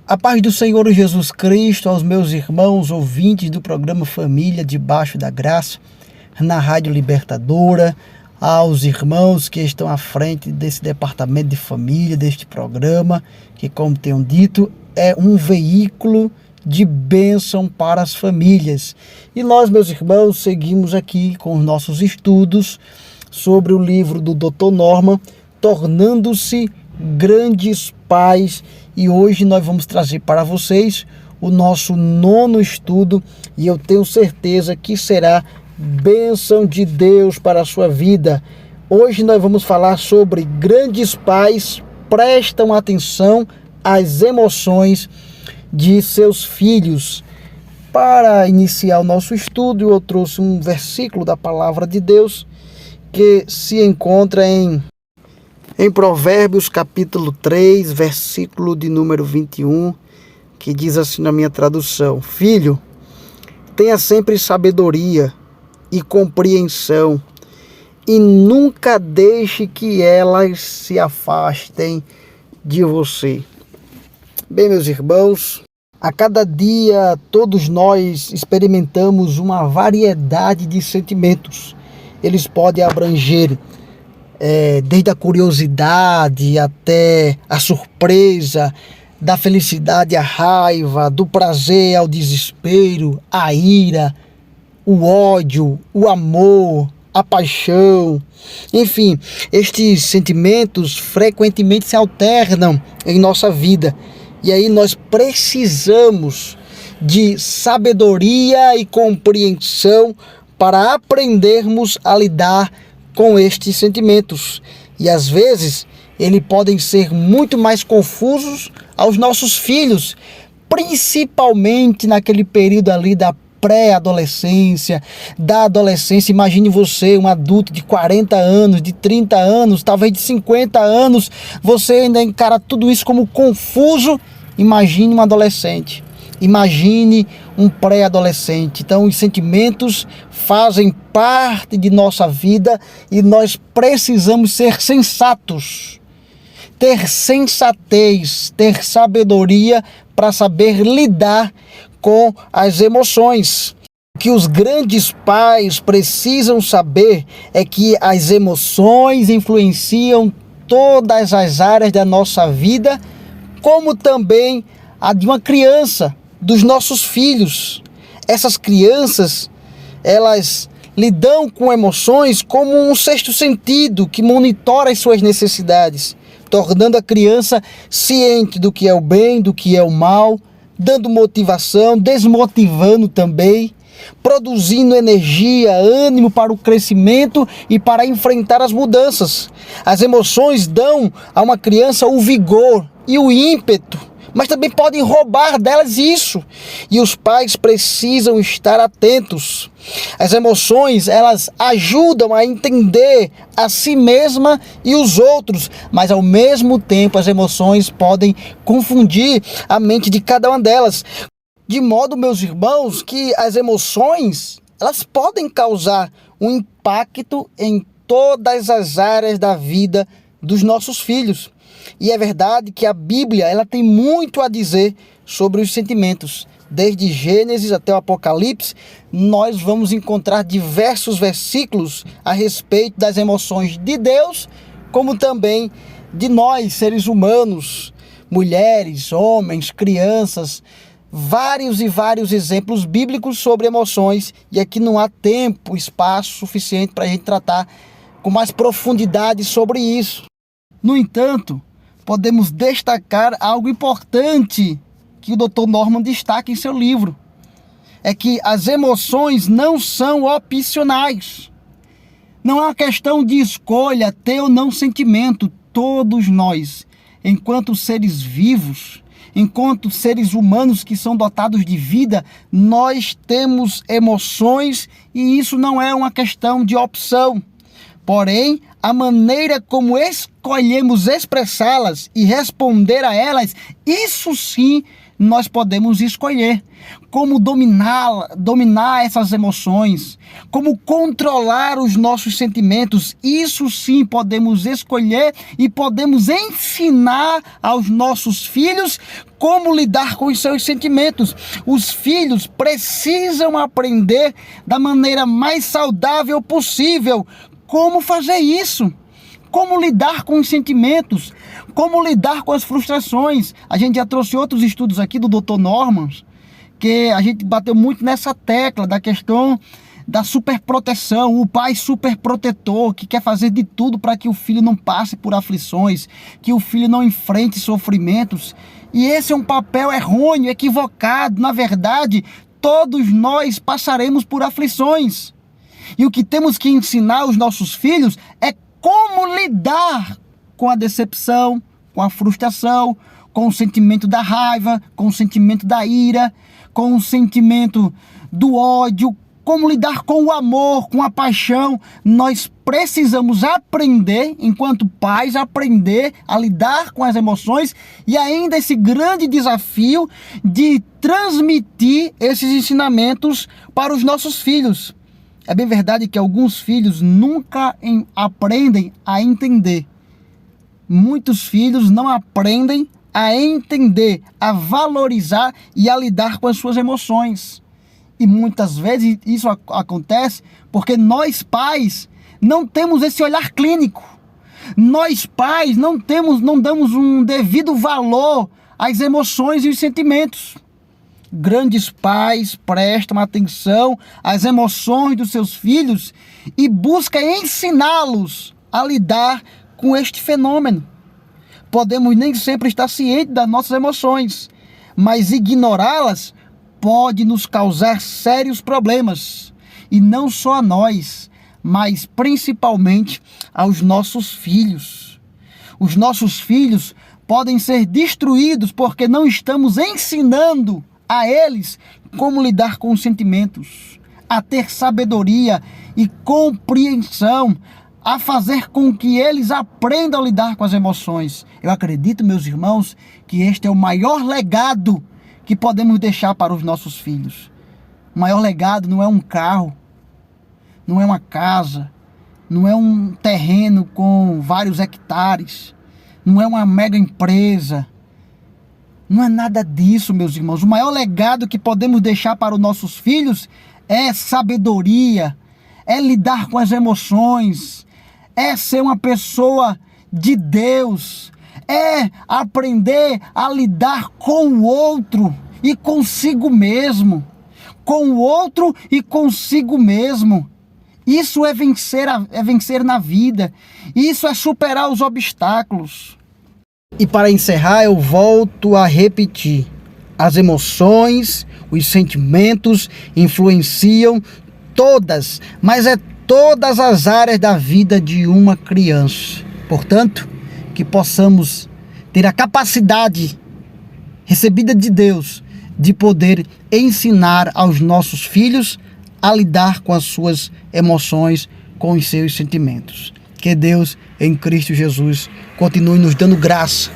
A paz do Senhor Jesus Cristo aos meus irmãos ouvintes do programa Família Debaixo da Graça, na Rádio Libertadora, aos irmãos que estão à frente desse departamento de família, deste programa, que, como tenho dito, é um veículo de bênção para as famílias. E nós, meus irmãos, seguimos aqui com os nossos estudos sobre o livro do Dr. Norman, Tornando-se Grandes Pais, e hoje nós vamos trazer para vocês o nosso 9º estudo, e eu tenho certeza que será bênção de Deus para a sua vida. Hoje nós vamos falar sobre grandes pais prestam atenção às emoções de seus filhos. Para iniciar o nosso estudo, eu trouxe um versículo da palavra de Deus que se encontra em Provérbios capítulo 3, versículo de número 21, que diz assim na minha tradução: Filho, tenha sempre sabedoria e compreensão, e nunca deixe que elas se afastem de você. Bem, meus irmãos, a cada dia todos nós experimentamos uma variedade de sentimentos. Eles podem abranger desde a curiosidade até a surpresa, da felicidade à raiva, do prazer ao desespero, a ira, o ódio, o amor, a paixão. Enfim, estes sentimentos frequentemente se alternam em nossa vida. E aí nós precisamos de sabedoria e compreensão para aprendermos a lidar com estes sentimentos. E às vezes eles podem ser muito mais confusos aos nossos filhos, principalmente naquele período ali da pré-adolescência, da adolescência. Imagine você, um adulto de 40 anos, de 30 anos, talvez de 50 anos, você ainda encara tudo isso como confuso. Imagine um adolescente, imagine um pré-adolescente. Então os sentimentos fazem parte de nossa vida e nós precisamos ser sensatos, ter sensatez, ter sabedoria para saber lidar com as emoções. O que os grandes pais precisam saber é que as emoções influenciam todas as áreas da nossa vida, como também a de uma criança, dos nossos filhos. Essas crianças, elas lidam com emoções como um sexto sentido que monitora as suas necessidades, tornando a criança ciente do que é o bem, do que é o mal, dando motivação, desmotivando também, produzindo energia, ânimo para o crescimento e para enfrentar as mudanças. As emoções dão a uma criança o vigor e o ímpeto, mas também podem roubar delas isso. E os pais precisam estar atentos. As emoções, elas ajudam a entender a si mesma e os outros, mas ao mesmo tempo as emoções podem confundir a mente de cada uma delas. De modo, meus irmãos, que as emoções, elas podem causar um impacto em todas as áreas da vida dos nossos filhos. E é verdade que a Bíblia, ela tem muito a dizer sobre os sentimentos. Desde Gênesis até o Apocalipse, nós vamos encontrar diversos versículos a respeito das emoções de Deus, como também de nós, seres humanos, mulheres, homens, crianças. Vários e vários exemplos bíblicos sobre emoções, e aqui não há tempo, espaço suficiente para a gente tratar com mais profundidade sobre isso. No entanto, podemos destacar algo importante que o Dr. Norman destaca em seu livro. É que as emoções não são opcionais. Não é uma questão de escolha ter ou não sentimento. Todos nós, enquanto seres vivos, enquanto seres humanos que são dotados de vida, nós temos emoções e isso não é uma questão de opção. Porém, a maneira como escolhemos expressá-las e responder a elas, isso sim nós podemos escolher como dominar essas emoções, como controlar os nossos sentimentos. Isso sim podemos escolher e podemos ensinar aos nossos filhos como lidar com os seus sentimentos. Os filhos precisam aprender da maneira mais saudável possível como fazer isso. Como lidar com os sentimentos, como lidar com as frustrações. A gente já trouxe outros estudos aqui do Dr. Norman, que a gente bateu muito nessa tecla da questão da superproteção, o pai superprotetor, que quer fazer de tudo para que o filho não passe por aflições, que o filho não enfrente sofrimentos. E esse é um papel errôneo, equivocado. Na verdade, todos nós passaremos por aflições. E o que temos que ensinar aos nossos filhos é como lidar com a decepção, com a frustração, com o sentimento da raiva, com o sentimento da ira, com o sentimento do ódio, como lidar com o amor, com a paixão. Nós precisamos aprender, enquanto pais, aprender a lidar com as emoções e ainda esse grande desafio de transmitir esses ensinamentos para os nossos filhos. É bem verdade que alguns filhos nunca aprendem a entender. Muitos filhos não aprendem a entender, a valorizar e a lidar com as suas emoções. E muitas vezes isso acontece porque nós pais não temos esse olhar clínico. Nós pais não damos um devido valor às emoções e os sentimentos. Grandes pais prestam atenção às emoções dos seus filhos e buscam ensiná-los a lidar com este fenômeno. Podemos nem sempre estar cientes das nossas emoções, mas ignorá-las pode nos causar sérios problemas. E não só a nós, mas principalmente aos nossos filhos. Os nossos filhos podem ser destruídos porque não estamos ensinando a eles como lidar com os sentimentos, a ter sabedoria e compreensão, a fazer com que eles aprendam a lidar com as emoções. Eu acredito, meus irmãos, que este é o maior legado que podemos deixar para os nossos filhos. O maior legado não é um carro, não é uma casa, não é um terreno com vários hectares, não é uma mega empresa. Não é nada disso, meus irmãos. O maior legado que podemos deixar para os nossos filhos é sabedoria, é lidar com as emoções, é ser uma pessoa de Deus, é aprender a lidar com o outro e consigo mesmo. Com o outro e consigo mesmo. Isso é vencer na vida. Isso é superar os obstáculos. E para encerrar, eu volto a repetir. As emoções, os sentimentos influenciam todas, mas todas as áreas da vida de uma criança. Portanto, que possamos ter a capacidade recebida de Deus de poder ensinar aos nossos filhos a lidar com as suas emoções, com os seus sentimentos. Que Deus, em Cristo Jesus, continue nos dando graça